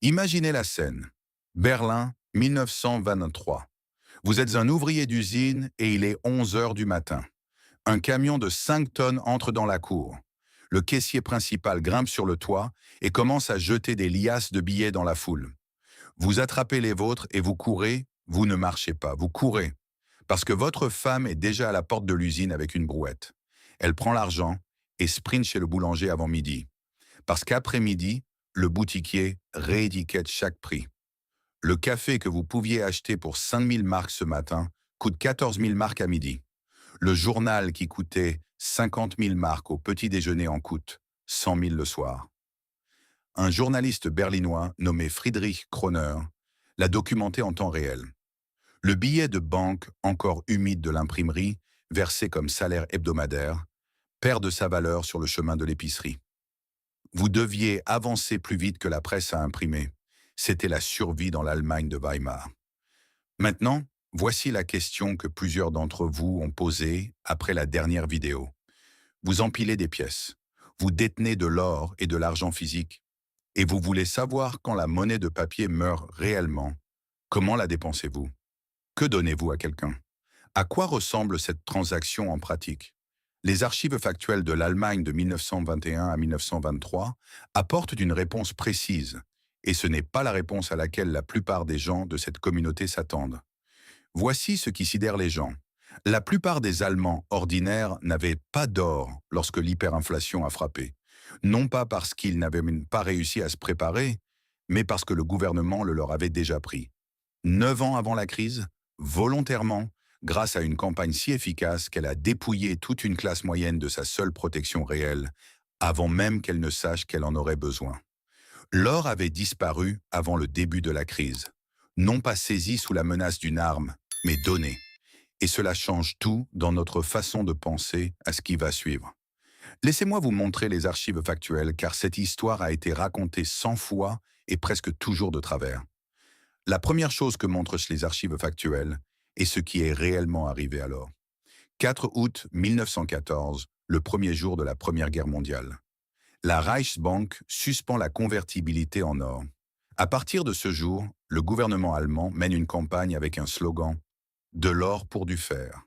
Imaginez la scène. Berlin, 1923. Vous êtes un ouvrier d'usine et il est 11 heures du matin. Un camion de 5 tonnes entre dans la cour. Le caissier principal grimpe sur le toit et commence à jeter des liasses de billets dans la foule. Vous attrapez les vôtres et vous courez, vous ne marchez pas, vous courez. Parce que votre femme est déjà à la porte de l'usine avec une brouette. Elle prend l'argent et sprint chez le boulanger avant midi. Parce qu'après midi, le boutiquier réétiquette chaque prix. Le café que vous pouviez acheter pour 5 000 marks ce matin coûte 14 000 marks à midi. Le journal qui coûtait 50 000 marks au petit déjeuner en coûte 100 000 le soir. Un journaliste berlinois nommé Friedrich Kroner l'a documenté en temps réel. Le billet de banque encore humide de l'imprimerie, versé comme salaire hebdomadaire, perd de sa valeur sur le chemin de l'épicerie. Vous deviez avancer plus vite que la presse à imprimer. C'était la survie dans l'Allemagne de Weimar. Maintenant, voici la question que plusieurs d'entre vous ont posée après la dernière vidéo. Vous empilez des pièces. Vous détenez de l'or et de l'argent physique. Et vous voulez savoir quand la monnaie de papier meurt réellement. Comment la dépensez-vous? Que donnez-vous à quelqu'un? À quoi ressemble cette transaction en pratique? Les archives factuelles de l'Allemagne de 1921 à 1923 apportent une réponse précise, et ce n'est pas la réponse à laquelle la plupart des gens de cette communauté s'attendent. Voici ce qui sidère les gens. La plupart des Allemands ordinaires n'avaient pas d'or lorsque l'hyperinflation a frappé. Non pas parce qu'ils n'avaient même pas réussi à se préparer, mais parce que le gouvernement le leur avait déjà pris. 9 ans avant la crise, volontairement, grâce à une campagne si efficace qu'elle a dépouillé toute une classe moyenne de sa seule protection réelle, avant même qu'elle ne sache qu'elle en aurait besoin. L'or avait disparu avant le début de la crise, non pas saisi sous la menace d'une arme, mais donné. Et cela change tout dans notre façon de penser à ce qui va suivre. Laissez-moi vous montrer les archives factuelles, car cette histoire a été racontée 100 fois et presque toujours de travers. La première chose que montrent les archives factuelles est ce qui est réellement arrivé alors. 4 août 1914, le premier jour de la Première Guerre mondiale. La Reichsbank suspend la convertibilité en or. À partir de ce jour, le gouvernement allemand mène une campagne avec un slogan « De l'or pour du fer ».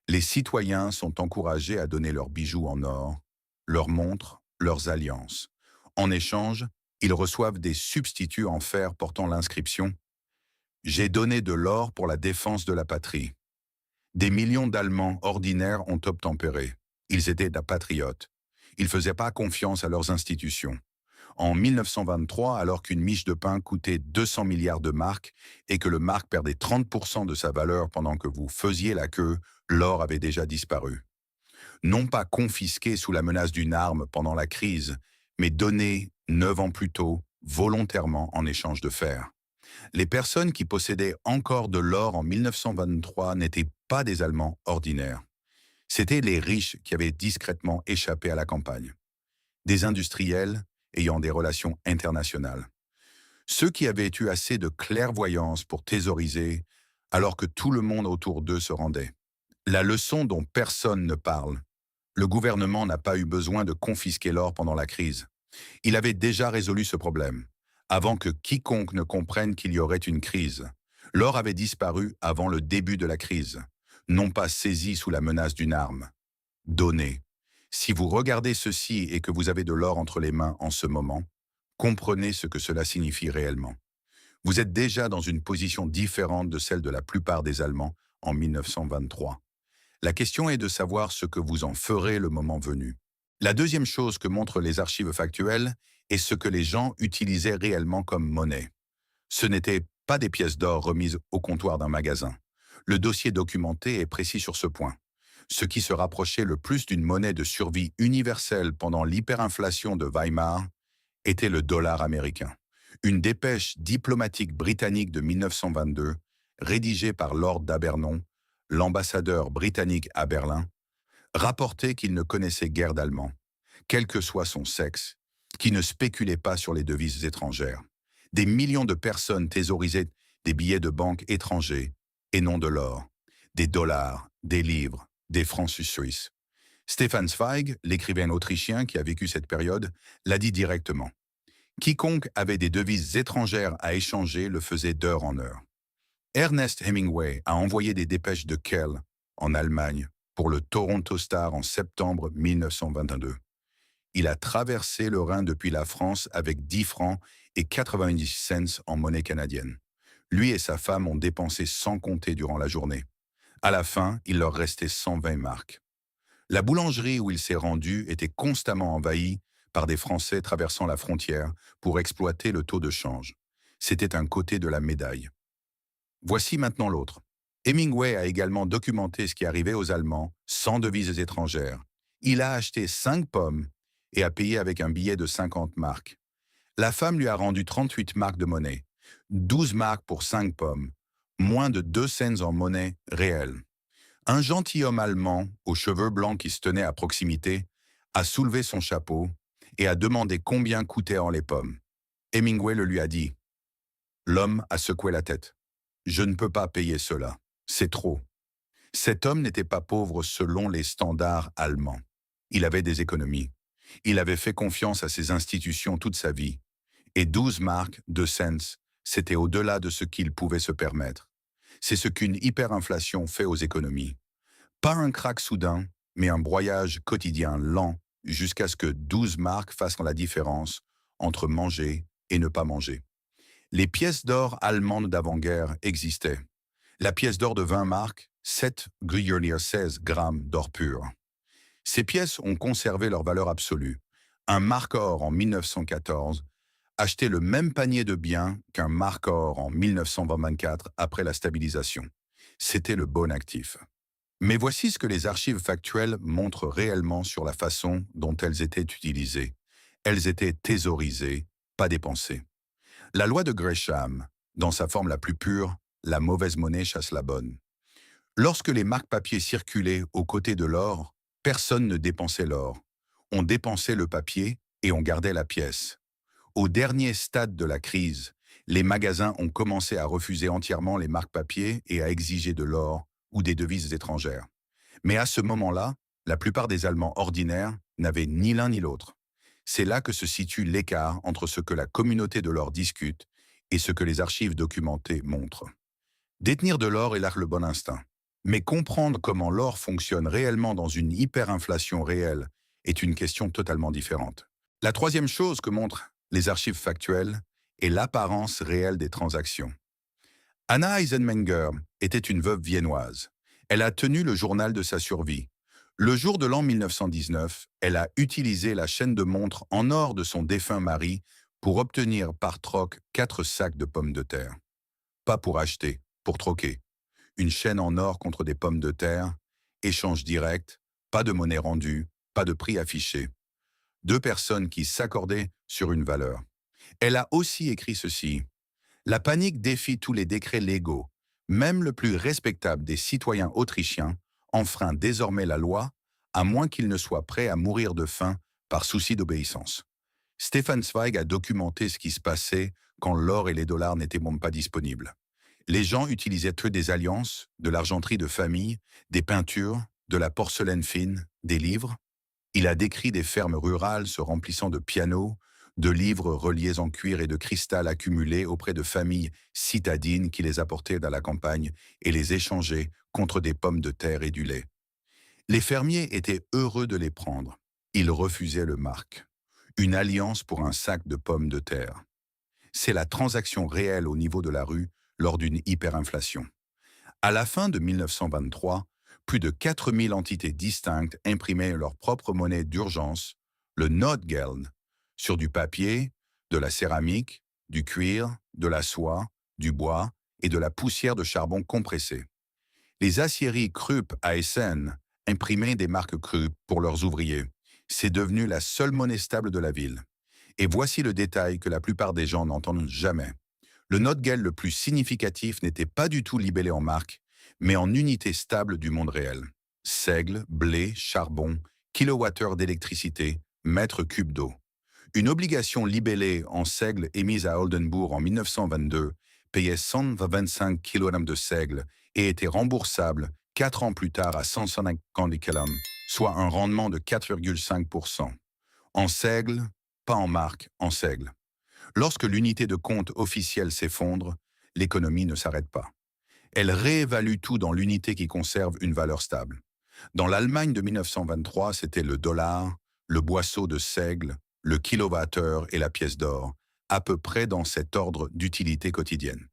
Les citoyens sont encouragés à donner leurs bijoux en or, leurs montres, leurs alliances. En échange, ils reçoivent des substituts en fer portant l'inscription « J'ai donné de l'or pour la défense de la patrie ». Des millions d'Allemands ordinaires ont obtempéré. Ils étaient des patriotes. Ils ne faisaient pas confiance à leurs institutions. En 1923, alors qu'une miche de pain coûtait 200 milliards de marks et que le mark perdait 30% de sa valeur pendant que vous faisiez la queue, l'or avait déjà disparu. Non pas confisqué sous la menace d'une arme pendant la crise, mais donné 9 ans plus tôt, volontairement en échange de fer. Les personnes qui possédaient encore de l'or en 1923 n'étaient pas des Allemands ordinaires. C'étaient les riches qui avaient discrètement échappé à la campagne. Des industriels ayant des relations internationales. Ceux qui avaient eu assez de clairvoyance pour thésauriser alors que tout le monde autour d'eux se rendait. La leçon dont personne ne parle. Le gouvernement n'a pas eu besoin de confisquer l'or pendant la crise. Il avait déjà résolu ce problème, avant que quiconque ne comprenne qu'il y aurait une crise. L'or avait disparu avant le début de la crise, non pas saisi sous la menace d'une arme. Donné. Si vous regardez ceci et que vous avez de l'or entre les mains en ce moment, comprenez ce que cela signifie réellement. Vous êtes déjà dans une position différente de celle de la plupart des Allemands en 1923. La question est de savoir ce que vous en ferez le moment venu. La deuxième chose que montrent les archives factuelles est ce que les gens utilisaient réellement comme monnaie. Ce n'étaient pas des pièces d'or remises au comptoir d'un magasin. Le dossier documenté est précis sur ce point. Ce qui se rapprochait le plus d'une monnaie de survie universelle pendant l'hyperinflation de Weimar était le dollar américain. Une dépêche diplomatique britannique de 1922, rédigée par Lord d'Abernon, l'ambassadeur britannique à Berlin, rapportait qu'il ne connaissait guère d'allemand, quel que soit son sexe, qui ne spéculait pas sur les devises étrangères. Des millions de personnes thésaurisaient des billets de banque étrangers et non de l'or, des dollars, des livres, des francs suisses. Stefan Zweig, l'écrivain autrichien qui a vécu cette période, l'a dit directement. Quiconque avait des devises étrangères à échanger le faisait d'heure en heure. Ernest Hemingway a envoyé des dépêches de Kehl, en Allemagne, pour le Toronto Star en septembre 1922. Il a traversé le Rhin depuis la France avec 10 francs et 90 cents en monnaie canadienne. Lui et sa femme ont dépensé sans compter durant la journée. À la fin, il leur restait 120 marks. La boulangerie où il s'est rendu était constamment envahie par des Français traversant la frontière pour exploiter le taux de change. C'était un côté de la médaille. Voici maintenant l'autre. Hemingway a également documenté ce qui arrivait aux Allemands sans devises étrangères. Il a acheté 5 pommes et a payé avec un billet de 50 marks. La femme lui a rendu 38 marks de monnaie, 12 marks pour 5 pommes, moins de 2 cents en monnaie réelle. Un gentilhomme allemand, aux cheveux blancs qui se tenait à proximité, a soulevé son chapeau et a demandé combien coûtaient en les pommes. Hemingway le lui a dit. L'homme a secoué la tête. Je ne peux pas payer cela. C'est trop. Cet homme n'était pas pauvre selon les standards allemands. Il avait des économies. Il avait fait confiance à ses institutions toute sa vie. Et 12 marks, 2 cents, c'était au-delà de ce qu'il pouvait se permettre. C'est ce qu'une hyperinflation fait aux économies. Pas un krach soudain, mais un broyage quotidien lent jusqu'à ce que 12 marks fassent la différence entre manger et ne pas manger. Les pièces d'or allemandes d'avant-guerre existaient. La pièce d'or de 20 marks, 7,16 grammes d'or pur. Ces pièces ont conservé leur valeur absolue. Un mark or en 1914 achetait le même panier de biens qu'un mark or en 1924 après la stabilisation. C'était le bon actif. Mais voici ce que les archives factuelles montrent réellement sur la façon dont elles étaient utilisées. Elles étaient thésaurisées, pas dépensées. La loi de Gresham, dans sa forme la plus pure, la mauvaise monnaie chasse la bonne. Lorsque les marques-papier circulaient aux côtés de l'or, personne ne dépensait l'or. On dépensait le papier et on gardait la pièce. Au dernier stade de la crise, les magasins ont commencé à refuser entièrement les marques-papier et à exiger de l'or ou des devises étrangères. Mais à ce moment-là, la plupart des Allemands ordinaires n'avaient ni l'un ni l'autre. C'est là que se situe l'écart entre ce que la communauté de l'or discute et ce que les archives documentées montrent. Détenir de l'or est là le bon instinct. Mais comprendre comment l'or fonctionne réellement dans une hyperinflation réelle est une question totalement différente. La troisième chose que montrent les archives factuelles est l'apparence réelle des transactions. Anna Eisenmenger était une veuve viennoise. Elle a tenu le journal de sa survie. Le jour de l'an 1919, elle a utilisé la chaîne de montre en or de son défunt mari pour obtenir par troc 4 sacs de pommes de terre. Pas pour acheter, pour troquer. Une chaîne en or contre des pommes de terre, échange direct, pas de monnaie rendue, pas de prix affiché. 2 personnes qui s'accordaient sur une valeur. Elle a aussi écrit ceci. La panique défie tous les décrets légaux. Même le plus respectable des citoyens autrichiens enfreint désormais la loi, à moins qu'il ne soit prêt à mourir de faim par souci d'obéissance. Stefan Zweig a documenté ce qui se passait quand l'or et les dollars n'étaient même pas disponibles. Les gens utilisaient eux des alliances, de l'argenterie de famille, des peintures, de la porcelaine fine, des livres. Il a décrit des fermes rurales se remplissant de pianos, de livres reliés en cuir et de cristal accumulés auprès de familles citadines qui les apportaient dans la campagne et les échangeaient contre des pommes de terre et du lait. Les fermiers étaient heureux de les prendre. Ils refusaient le marc. Une alliance pour un sac de pommes de terre. C'est la transaction réelle au niveau de la rue lors d'une hyperinflation. À la fin de 1923, plus de 4000 entités distinctes imprimaient leur propre monnaie d'urgence, le Notgeld, sur du papier, de la céramique, du cuir, de la soie, du bois et de la poussière de charbon compressée. Les aciéries Krupp à Essen imprimaient des marques Krupp pour leurs ouvriers. C'est devenu la seule monnaie stable de la ville. Et voici le détail que la plupart des gens n'entendent jamais. Le Notgeld le plus significatif n'était pas du tout libellé en marques, mais en unités stables du monde réel. Seigle, blé, charbon, kilowattheure d'électricité, mètre cube d'eau. Une obligation libellée en seigle émise à Oldenbourg en 1922 payait 125 kg de seigle et était remboursable 4 ans plus tard à 150 kg, soit un rendement de 4,5%. En seigle, pas en marque, en seigle. Lorsque l'unité de compte officielle s'effondre, l'économie ne s'arrête pas. Elle réévalue tout dans l'unité qui conserve une valeur stable. Dans l'Allemagne de 1923, c'était le dollar, le boisseau de seigle, le kilowattheure et la pièce d'or, à peu près dans cet ordre d'utilité quotidienne.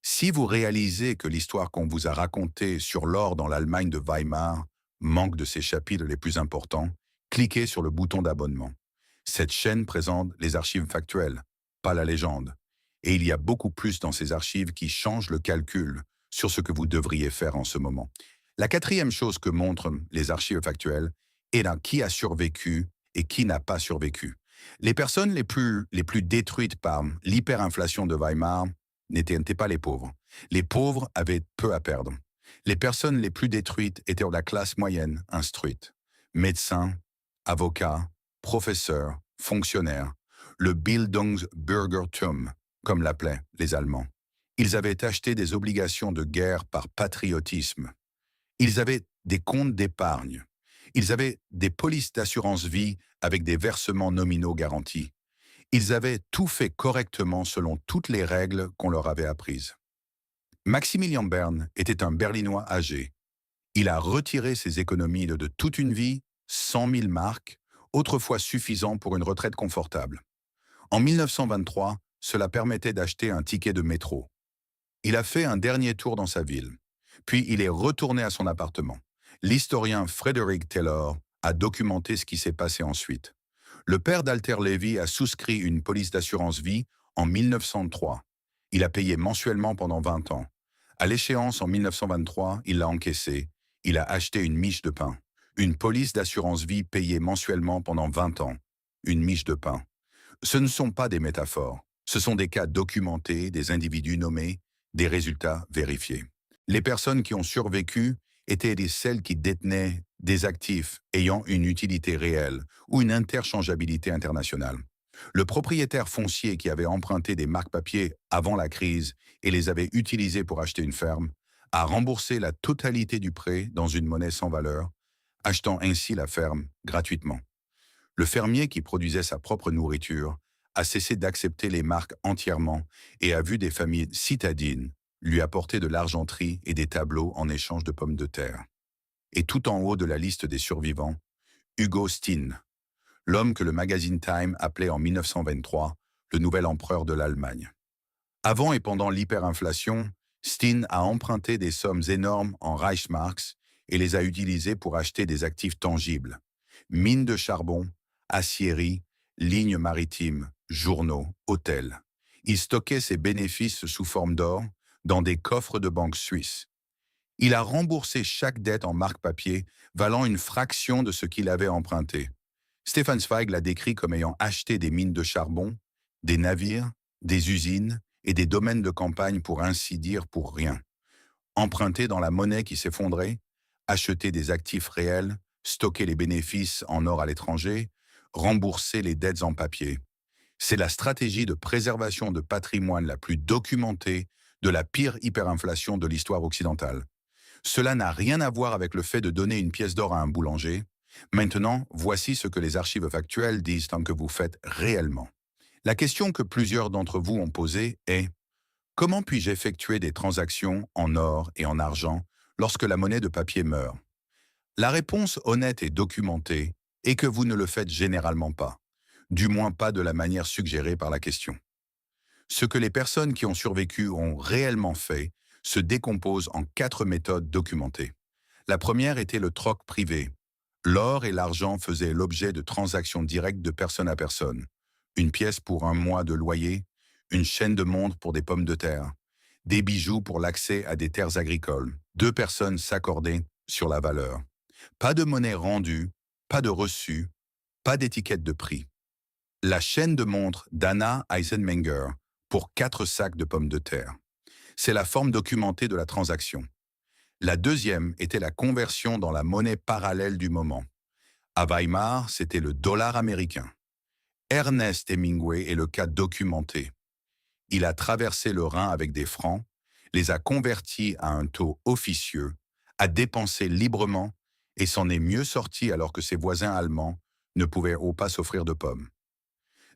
Si vous réalisez que l'histoire qu'on vous a racontée sur l'or dans l'Allemagne de Weimar manque de ses chapitres les plus importants, cliquez sur le bouton d'abonnement. Cette chaîne présente les archives factuelles, pas la légende. Et il y a beaucoup plus dans ces archives qui changent le calcul sur ce que vous devriez faire en ce moment. La quatrième chose que montrent les archives factuelles est dans qui a survécu et qui n'a pas survécu. Les personnes les plus détruites par l'hyperinflation de Weimar n'étaient pas les pauvres. Les pauvres avaient peu à perdre. Les personnes les plus détruites étaient de la classe moyenne instruite. Médecins, avocats, professeurs, fonctionnaires, le Bildungsbürgertum, comme l'appelaient les Allemands. Ils avaient acheté des obligations de guerre par patriotisme. Ils avaient des comptes d'épargne. Ils avaient des polices d'assurance vie avec des versements nominaux garantis. Ils avaient tout fait correctement selon toutes les règles qu'on leur avait apprises. Maximilian Bern était un Berlinois âgé. Il a retiré ses économies de toute une vie, 100 000 marks, autrefois suffisant pour une retraite confortable. En 1923, cela permettait d'acheter un ticket de métro. Il a fait un dernier tour dans sa ville. Puis il est retourné à son appartement. L'historien Frederick Taylor a documenté ce qui s'est passé ensuite. Le père d'Alter Levy a souscrit une police d'assurance vie en 1903. Il a payé mensuellement pendant 20 ans. À l'échéance en 1923, il l'a encaissé. Il a acheté une miche de pain. Une police d'assurance vie payée mensuellement pendant 20 ans. Une miche de pain. Ce ne sont pas des métaphores. Ce sont des cas documentés, des individus nommés, des résultats vérifiés. Les personnes qui ont survécu étaient celles qui détenaient des actifs ayant une utilité réelle ou une interchangeabilité internationale. Le propriétaire foncier qui avait emprunté des marques-papiers avant la crise et les avait utilisés pour acheter une ferme a remboursé la totalité du prêt dans une monnaie sans valeur, achetant ainsi la ferme gratuitement. Le fermier qui produisait sa propre nourriture a cessé d'accepter les marques entièrement et a vu des familles citadines lui apporter de l'argenterie et des tableaux en échange de pommes de terre. Et tout en haut de la liste des survivants, Hugo Steen, l'homme que le magazine Time appelait en 1923 le nouvel empereur de l'Allemagne. Avant et pendant l'hyperinflation, Steen a emprunté des sommes énormes en Reichsmarks et les a utilisées pour acheter des actifs tangibles. Mines de charbon, aciéries, lignes maritimes, journaux, hôtels. Il stockait ses bénéfices sous forme d'or dans des coffres de banques suisses. Il a remboursé chaque dette en marque-papier, valant une fraction de ce qu'il avait emprunté. Stefan Zweig l'a décrit comme ayant acheté des mines de charbon, des navires, des usines et des domaines de campagne pour ainsi dire pour rien. Emprunter dans la monnaie qui s'effondrait, acheter des actifs réels, stocker les bénéfices en or à l'étranger, rembourser les dettes en papier. C'est la stratégie de préservation de patrimoine la plus documentée de la pire hyperinflation de l'histoire occidentale. Cela n'a rien à voir avec le fait de donner une pièce d'or à un boulanger. Maintenant, voici ce que les archives factuelles disent tant que vous faites réellement. La question que plusieurs d'entre vous ont posée est « Comment puis-je effectuer des transactions en or et en argent lorsque la monnaie de papier meurt ?» La réponse honnête et documentée est que vous ne le faites généralement pas, du moins pas de la manière suggérée par la question. Ce que les personnes qui ont survécu ont réellement fait se décompose en 4 méthodes documentées. La première était le troc privé. L'or et l'argent faisaient l'objet de transactions directes de personne à personne. Une pièce pour un mois de loyer, une chaîne de montre pour des pommes de terre, des bijoux pour l'accès à des terres agricoles. 2 personnes s'accordaient sur la valeur. Pas de monnaie rendue, pas de reçu, pas d'étiquette de prix. La chaîne de montre d'Anna Eisenmenger pour 4 sacs de pommes de terre. C'est la forme documentée de la transaction. La deuxième était la conversion dans la monnaie parallèle du moment. À Weimar, c'était le dollar américain. Ernest Hemingway est le cas documenté. Il a traversé le Rhin avec des francs, les a convertis à un taux officieux, a dépensé librement et s'en est mieux sorti alors que ses voisins allemands ne pouvaient pas s'offrir de pommes.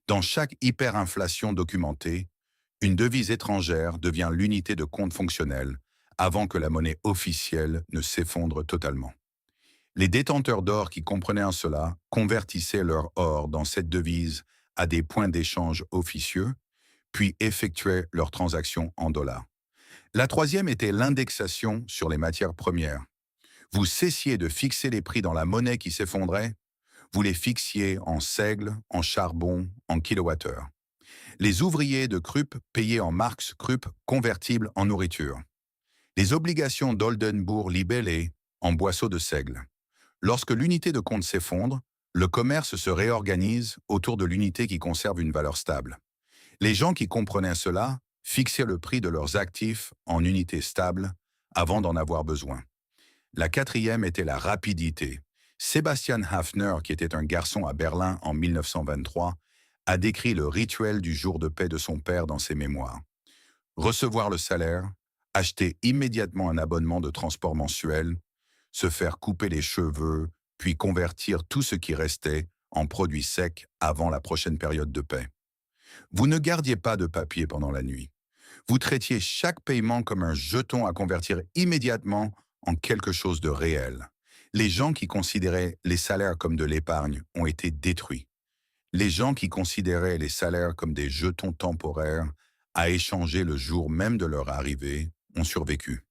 Dans chaque hyperinflation documentée, une devise étrangère devient l'unité de compte fonctionnelle avant que la monnaie officielle ne s'effondre totalement. Les détenteurs d'or qui comprenaient cela convertissaient leur or dans cette devise à des points d'échange officieux, puis effectuaient leurs transactions en dollars. La troisième était l'indexation sur les matières premières. Vous cessiez de fixer les prix dans la monnaie qui s'effondrait, vous les fixiez en seigle, en charbon, en kilowattheure. Les ouvriers de Krupp payaient en marks Krupp convertibles en nourriture. Les obligations d'Oldenbourg libellées en boisseaux de seigle. Lorsque l'unité de compte s'effondre, le commerce se réorganise autour de l'unité qui conserve une valeur stable. Les gens qui comprenaient cela fixaient le prix de leurs actifs en unités stables avant d'en avoir besoin. La quatrième était la rapidité. Sebastian Hafner, qui était un garçon à Berlin en 1923, a décrit le rituel du jour de paix de son père dans ses mémoires. Recevoir le salaire, acheter immédiatement un abonnement de transport mensuel, se faire couper les cheveux, puis convertir tout ce qui restait en produits secs avant la prochaine période de paix. Vous ne gardiez pas de papier pendant la nuit. Vous traitiez chaque paiement comme un jeton à convertir immédiatement en quelque chose de réel. Les gens qui considéraient les salaires comme de l'épargne ont été détruits. Les gens qui considéraient les salaires comme des jetons temporaires à échanger le jour même de leur arrivée ont survécu.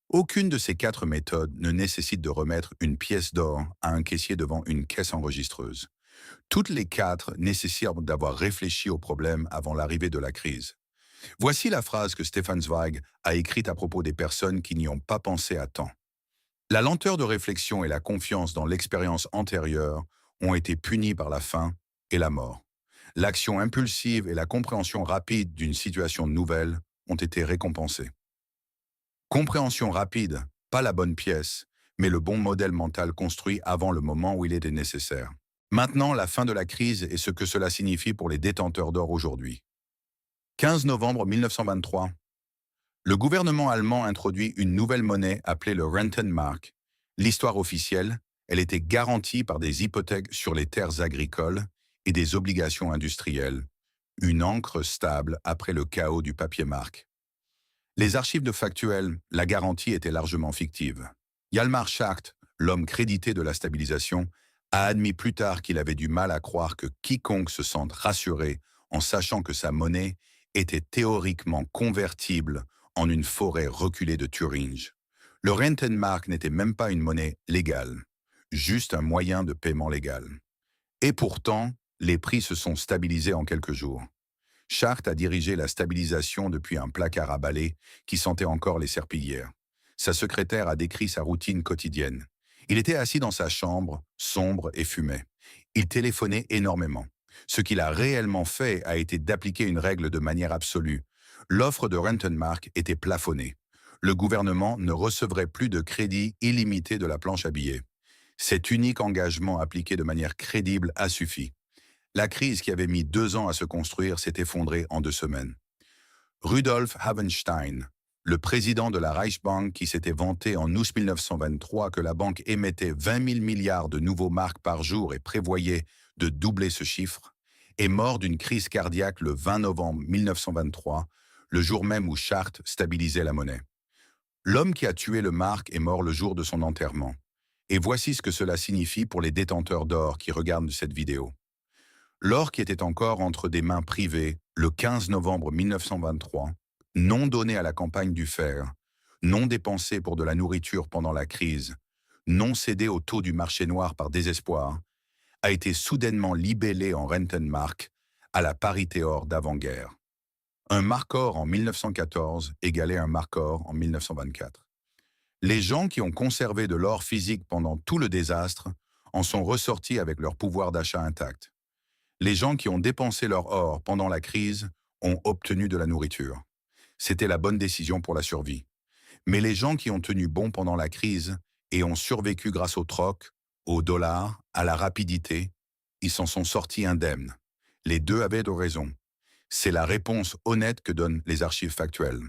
Aucune de ces quatre méthodes ne nécessite de remettre une pièce d'or à un caissier devant une caisse enregistreuse. Toutes les quatre nécessitent d'avoir réfléchi au problème avant l'arrivée de la crise. Voici la phrase que Stefan Zweig a écrite à propos des personnes qui n'y ont pas pensé à temps. La lenteur de réflexion et la confiance dans l'expérience antérieure ont été punies par la faim et la mort. L'action impulsive et la compréhension rapide d'une situation nouvelle ont été récompensées. Compréhension rapide, pas la bonne pièce, mais le bon modèle mental construit avant le moment où il était nécessaire. Maintenant, la fin de la crise et ce que cela signifie pour les détenteurs d'or aujourd'hui. 15 novembre 1923. Le gouvernement allemand introduit une nouvelle monnaie appelée le Rentenmark. L'histoire officielle, elle était garantie par des hypothèques sur les terres agricoles et des obligations industrielles, une encre stable après le chaos du papier-marque. Les archives de factuels, la garantie était largement fictive. Hjalmar Schacht, l'homme crédité de la stabilisation, a admis plus tard qu'il avait du mal à croire que quiconque se sente rassuré en sachant que sa monnaie était théoriquement convertible en une forêt reculée de Thuringe. Le Rentenmark n'était même pas une monnaie légale, juste un moyen de paiement légal. Et pourtant, les prix se sont stabilisés en quelques jours. Schacht a dirigé la stabilisation depuis un placard à balai qui sentait encore les serpillières. Sa secrétaire a décrit sa routine quotidienne. Il était assis dans sa chambre, sombre et fumait. Il téléphonait énormément. Ce qu'il a réellement fait a été d'appliquer une règle de manière absolue. L'offre de Rentenmark était plafonnée. Le gouvernement ne recevrait plus de crédit illimité de la planche à billets. Cet unique engagement appliqué de manière crédible a suffi. La crise qui avait mis 2 ans à se construire s'est effondrée en 2 semaines. Rudolf Havenstein, le président de la Reichsbank qui s'était vanté en août 1923 que la banque émettait 20 000 milliards de nouveaux marques par jour et prévoyait de doubler ce chiffre, est mort d'une crise cardiaque le 20 novembre 1923, le jour même où Schacht stabilisait la monnaie. L'homme qui a tué le mark est mort le jour de son enterrement. Et voici ce que cela signifie pour les détenteurs d'or qui regardent cette vidéo. L'or qui était encore entre des mains privées le 15 novembre 1923, non donné à la campagne du fer, non dépensé pour de la nourriture pendant la crise, non cédé au taux du marché noir par désespoir, a été soudainement libellé en Rentenmark à la parité or d'avant-guerre. Un mark or en 1914 égalait un mark or en 1924. Les gens qui ont conservé de l'or physique pendant tout le désastre en sont ressortis avec leur pouvoir d'achat intact. Les gens qui ont dépensé leur or pendant la crise ont obtenu de la nourriture. C'était la bonne décision pour la survie. Mais les gens qui ont tenu bon pendant la crise et ont survécu grâce au troc, au dollar, à la rapidité, ils s'en sont sortis indemnes. Les deux avaient de raison. C'est la réponse honnête que donnent les archives factuelles.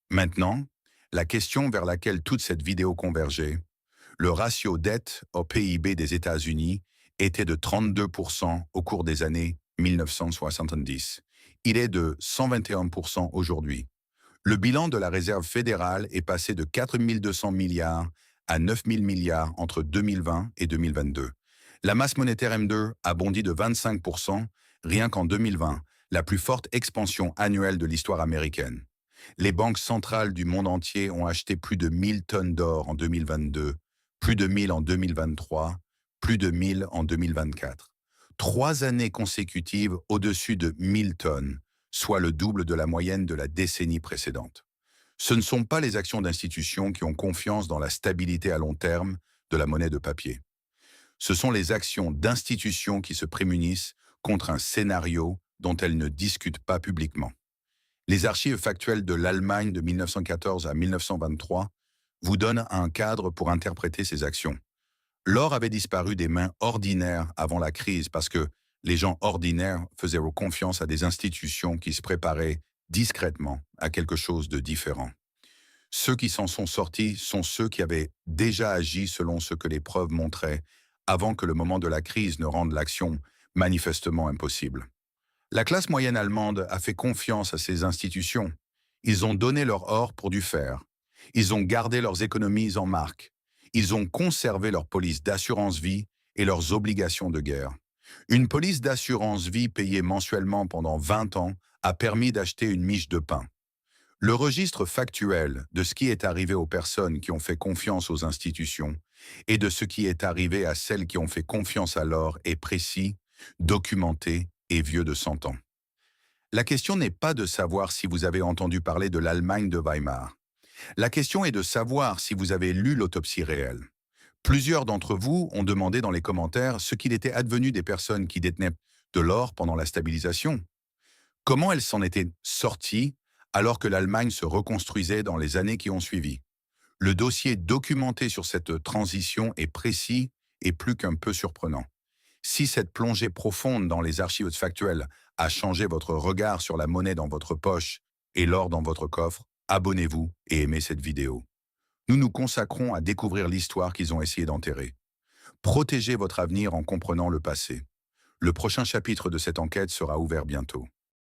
Maintenant, la question vers laquelle toute cette vidéo convergeait, le ratio dette au PIB des États-Unis était de 32% au cours des années 1970. Il est de 121% aujourd'hui. Le bilan de la Réserve fédérale est passé de 4 200 milliards à 9 000 milliards entre 2020 et 2022. La masse monétaire M2 a bondi de 25%, rien qu'en 2020, la plus forte expansion annuelle de l'histoire américaine. Les banques centrales du monde entier ont acheté plus de 1000 tonnes d'or en 2022, plus de 1000 en 2023, plus de 1000 en 2024. 3 années consécutives au-dessus de 1000 tonnes, soit le double de la moyenne de la décennie précédente. Ce ne sont pas les actions d'institutions qui ont confiance dans la stabilité à long terme de la monnaie de papier. Ce sont les actions d'institutions qui se prémunissent contre un scénario dont elles ne discutent pas publiquement. Les archives factuelles de l'Allemagne de 1914 à 1923 vous donnent un cadre pour interpréter ces actions. L'or avait disparu des mains ordinaires avant la crise parce que les gens ordinaires faisaient confiance à des institutions qui se préparaient discrètement à quelque chose de différent. Ceux qui s'en sont sortis sont ceux qui avaient déjà agi selon ce que les preuves montraient avant que le moment de la crise ne rende l'action manifestement impossible. La classe moyenne allemande a fait confiance à ces institutions. Ils ont donné leur or pour du fer. Ils ont gardé leurs économies en marque. Ils ont conservé leur police d'assurance vie et leurs obligations de guerre. Une police d'assurance vie payée mensuellement pendant 20 ans a permis d'acheter une miche de pain. Le registre factuel de ce qui est arrivé aux personnes qui ont fait confiance aux institutions et de ce qui est arrivé à celles qui ont fait confiance à l'or est précis, documenté et vieux de 100 ans. La question n'est pas de savoir si vous avez entendu parler de l'Allemagne de Weimar. La question est de savoir si vous avez lu l'autopsie réelle. Plusieurs d'entre vous ont demandé dans les commentaires ce qu'il était advenu des personnes qui détenaient de l'or pendant la stabilisation. Comment elles s'en étaient sorties alors que l'Allemagne se reconstruisait dans les années qui ont suivi. Le dossier documenté sur cette transition est précis et plus qu'un peu surprenant. Si cette plongée profonde dans les archives factuelles a changé votre regard sur la monnaie dans votre poche et l'or dans votre coffre, abonnez-vous et aimez cette vidéo. Nous nous consacrons à découvrir l'histoire qu'ils ont essayé d'enterrer. Protégez votre avenir en comprenant le passé. Le prochain chapitre de cette enquête sera ouvert bientôt.